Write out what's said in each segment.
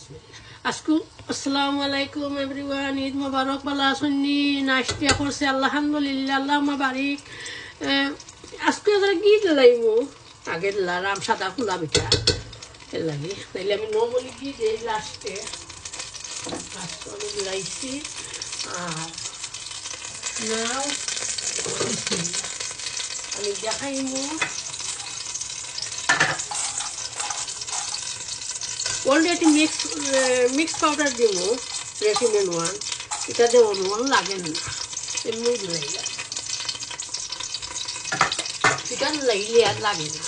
আসসালামু আলাইকুম এভরিওয়ান, ঈদ মোবারক। ভালো আছেন? নাস্তা করছে আলহামদুলিল্লাহ, আল্লাহুম্মা বারিক। আজকে কি দিলাইমু? আগে দিলাম সাদা খোলা পিঠা, এর লাগে তাইলে আমি নর্মালি কি দিই লাস্টে। আমি দিলাইছি আর নাও আমি দেখাইমু। অলরেডি মিক্স পাউডার দিব, রেডিমেড ওয়ান। এটা দেওয়ার ওয়ান লাগে না, এমনি দিলাই এটা লাগলে আর লাগে না।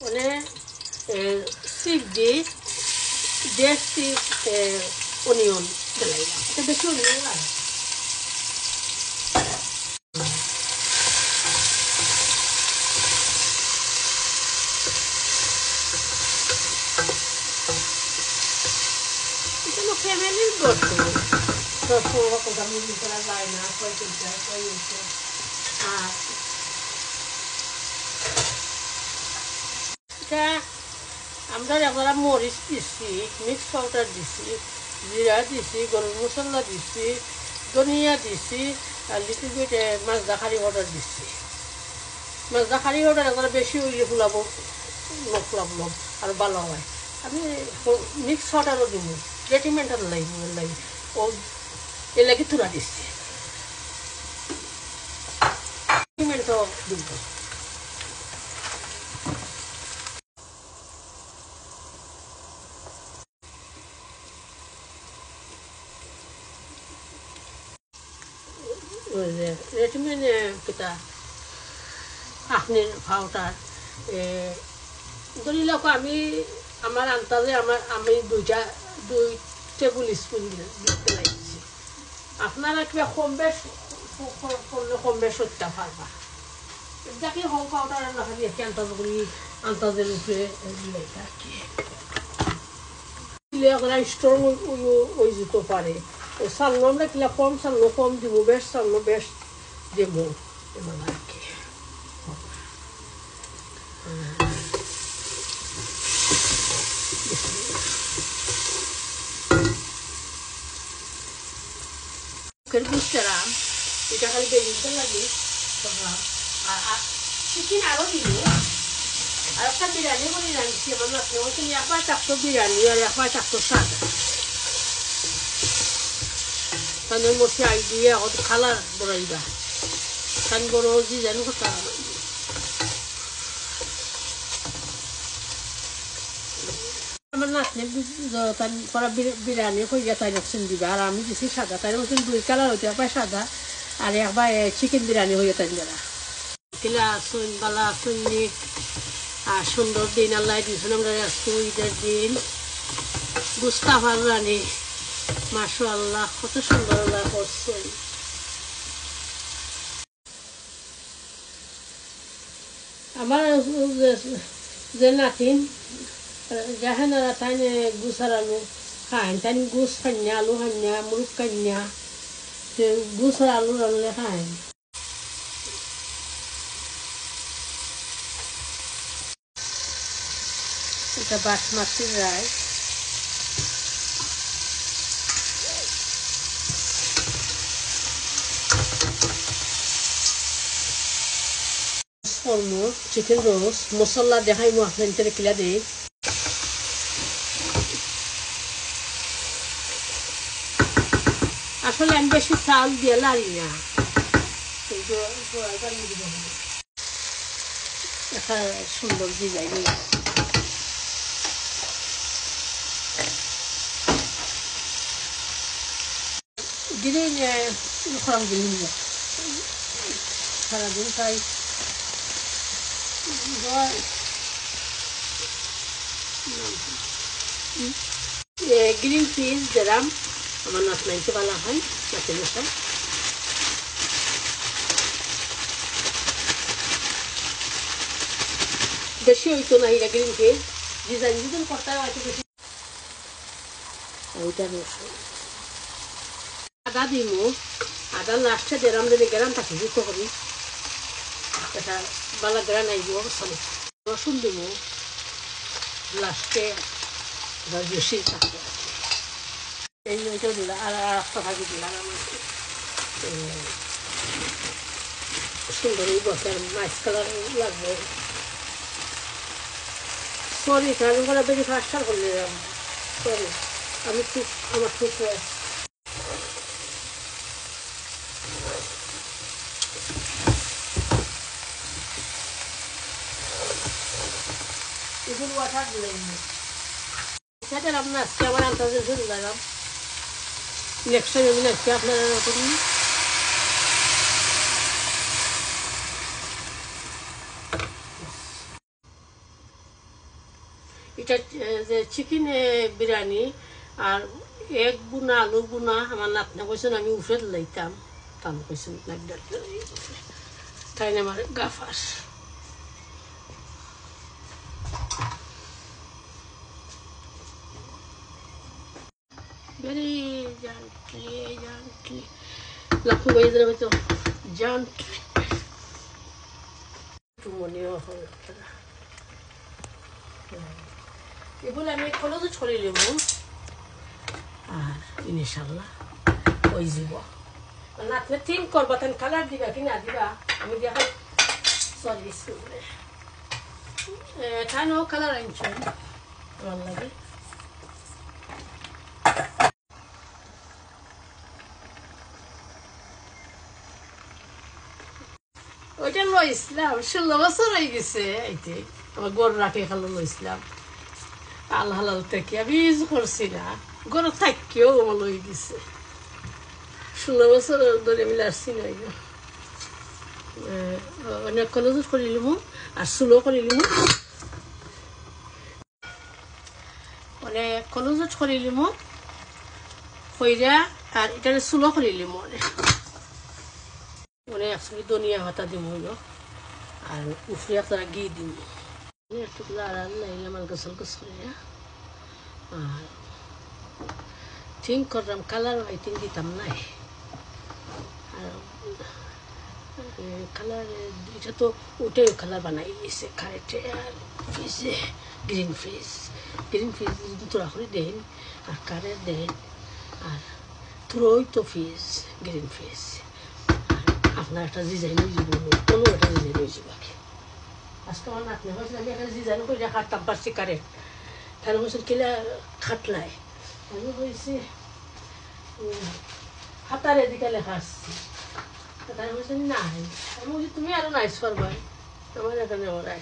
মানে সিপ দিয়ে 1.5 অনিয়ন দিলাই, এটা বেশি অনিয়ন লাগে। ফ্যামিলির গল্প, সবসময় কথা মুভি করা যায় না, কয় চিন্তা কয় হচ্ছে। আর এটা আমরা একবার মরিচ দিচ্ছি, মিক্স পাউডার দিচ্ছি, জিরা দিচ্ছি, গরম মশলা দিচ্ছি, ধনিয়া দিচ্ছি, আর little bit Mazda curry powder দিচ্ছি। মাজদা কারি পাউডার একবার বেশি হইলে ফুলাবো, ফুলাবো আর ভালো হয়। আমি মিক্স পাউডারও দিব, রেডিমেডার লাগবে লাগে ও, এর লাগে তুলা দিচ্ছি, রেডিমেডও দিব। রেডিমেড কিতা আখনির পাউডার ধরি লোক আমি আমার আন্দাজে আমি 2 টেবিল স্পুন দিতে লাগছি। আপনারা কিবা কম বেশ করলে কম বেশ করতে পারবা। এটাকে হোম পাউডারের লেখা দিয়ে আন্দাজ করি, আন্দাজের উপরে দিলে আর কি দিলে ওরা স্ট্রং ওই যেতে পারে। ও চালনো আমরা কিলা কম চালনো কম দিব, বেশ চালনো বেশ দেব এমন আর কি। বুঝতাম এটা খালি বেরিয়ে লাগে। আর চিকেন আরও দিব, আর একটা বিরিয়ানি করে রাঁধছি আমার নাচলে তুমি একবার চারশো বিরিয়ানি আর একবার 400 সাদা, তাহলে মধ্যে আই দিয়ে অত খালার বড়াইবা খান বড় যে জানি কথা। আমার নাচলে করা বিরিয়ানি হইয়া তাই রকম দিবা, আর আমি দিছি সাদা, তাই রকম 2 কালার হইতে একবার সাদা আর একবার চিকেন বিরিয়ানি হইয়া তাই যারা কিলা আসুন বালা আসুন। আর সুন্দর দিন আল্লাহ দিয়েছেন আমরা আজকে ঈদের দিন। মুস্তাফার রানী মাশাআল্লাহ কত সুন্দর আল্লাহ করছেন। আমার যে নাতিন জাহানারা তাই গুছার আলু খান, তাই গুছ খান্যা আলু খান্যা মুরুখ খান্যা গুছার আলু রানলে খান। এটা বাসমতি রাইস, চিকেন রোস্ট মশলা দেখাইমু আপনাদের কিলা দিই। আসলে আমি বেশি চাউল দিয়ে লাড়ি না, একটা সুন্দর ডিজাইন দিলে খরাম দিন সারাদিন খাই। গ্রিন পিস দিলাম, আমার নাচ নাইতে ভালো হয় নাচের মশা। বেশি হইতো না এটা গ্রিন পিস, ডিজাইন ডিজাইন করতে হয়তো বেশি। ওইটা আদা দিমু, আদা লাস্টে দিলাম যদি গ্রাম থাকি যুক্ত করি, এটা বালা গ্রান আইব। রসুন দিমু, লাস্টে বেশি থাকে এই ওইটা দিলাম আর একটা ভাজি দিলাম আমাকে সুন্দর এই বছর মাছ কালার লাগবে সরি আমি করে বেশি ফাস্টার করে দিলাম সরি আমি খুব আমার খুব এগুলো ওয়াটার দিলাম সেটা আপনার আজকে আমার আন্দাজে শুরু দিলাম নেক্সট টাইম আমি আজকে আপনারা করুন এটা যে চিকেন বিরিয়ানি আর এক বুনা আলু বুনা আমার নাতনা কইছেন আমি উফরে লাইতাম তাম কইছেন লাগডার তাই না আমার গাফাস very gently লাখু বাইরে হয়তো gently একটু মনেও হবে এগুলো আমি কলেজে ছড়িয়ে নেব আর ইনশাল্লাহ ওই যাব না আপনি থিঙ্ক করবা তেন কালার দিবা কি না দিবা আমি দেখা সরি তাই নো কালার আনছো ভালো লাগে ওইটা লইছিলাম 16 বছর হয়ে গেছে এইতে আমার গরু রাখে খালো লইছিলাম আল্লাহ হালাল থেকে আমি ইউজ করছি না গরু থাকিও আমার লই গেছে 16 বছর ধরে আমি আসছি না অনেক কলেজ করিলিম আর চুলো করিলিম অনেক কলেজত করিলিম কইরা আর এটা চুলো করিলিম মানে একসঙ্গে ধনিয়া পাতা দিব আর উফরে আপনারা ঘি দিব একটু লাড়াল লাইলে আমার গোসল গোস করে আর থিঙ্ক করলাম কালার আই থিঙ্ক দিতাম নাই আর কালার এটা তো ওটাই কালার বানাই দিয়েছে কারেন্টে আর ফ্রিজে গ্রিন ফ্রিজ তোরা করে দেন আর কারেন্ট দেন আর তোরই তো ফ্রিজ গ্রিন ফ্রিজ আপনার একটা ডিজাইন হয়ে যাব কোনো একটা ডিজাইন হয়ে যাব আজকে আমার নাতনি হয়েছিল আমি একটা ডিজাইন করে কাটতাম পারছি কারেন্ট তাহলে হয়েছিল কিলা খাটলাই আমি হয়েছি হাতারে দিকে লেখা আসছি তাই হয়েছে নাই আমি বলছি তুমি আরো নাইস করবা আমার এখানে ওরাই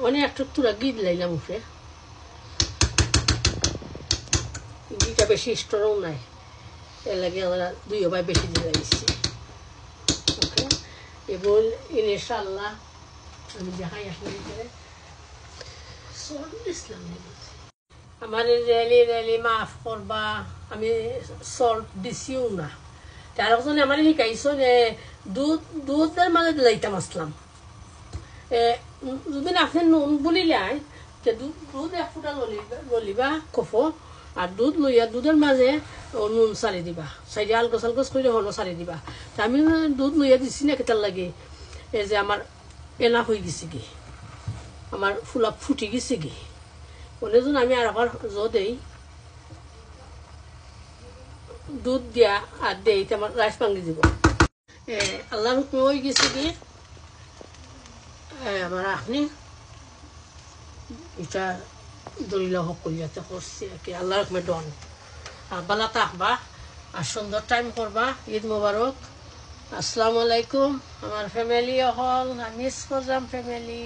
অনেক একটু তোরা গিট লাইলাম উঠে গিটা বেশি স্ট্রং নাই এর লাগে আমরা দুই ভাই বেশি দিয়ে লাগিয়েছি এবং ইনশাআল্লাহ আমি দেখাই আসলে ইসলাম আমার রেলি মাফ করবা আমি সল্ট দিছিও না তার ওখানে আমার শিকাইছো যে দুধের মাঝে লাইতাম আসলাম যদি আপনি নুন বলিলাই দুধ এক ফুটা ললিবা কফো আর দুধ লইয়া দুধের মাঝে নুন সারি দিবা সাইডে আলগোস করে হলো সারি দিবা তা আমি দুধ লইয়া দিছি না কেতার লাগে এই যে আমার এনা হয়ে গেছে কি আমার ফুলা ফুটি গেছে কি অনেকজন আমি আর আবার দেই দুধ দিয়া আর দেই আমার রাইস ভাঙি দিব আল্লাহর হুকুমে হয়ে গেছে কি আমার আপনি এটা দলিলা হক করিয়াতে করছি আর কি আল্লাহর হুকুমে ডন আর বালা থাকবা আর সুন্দর টাইম করবা ঈদ মোবারক আসসালামু আলাইকুম আমার ফ্যামিলি হল মিস করলাম ফ্যামিলি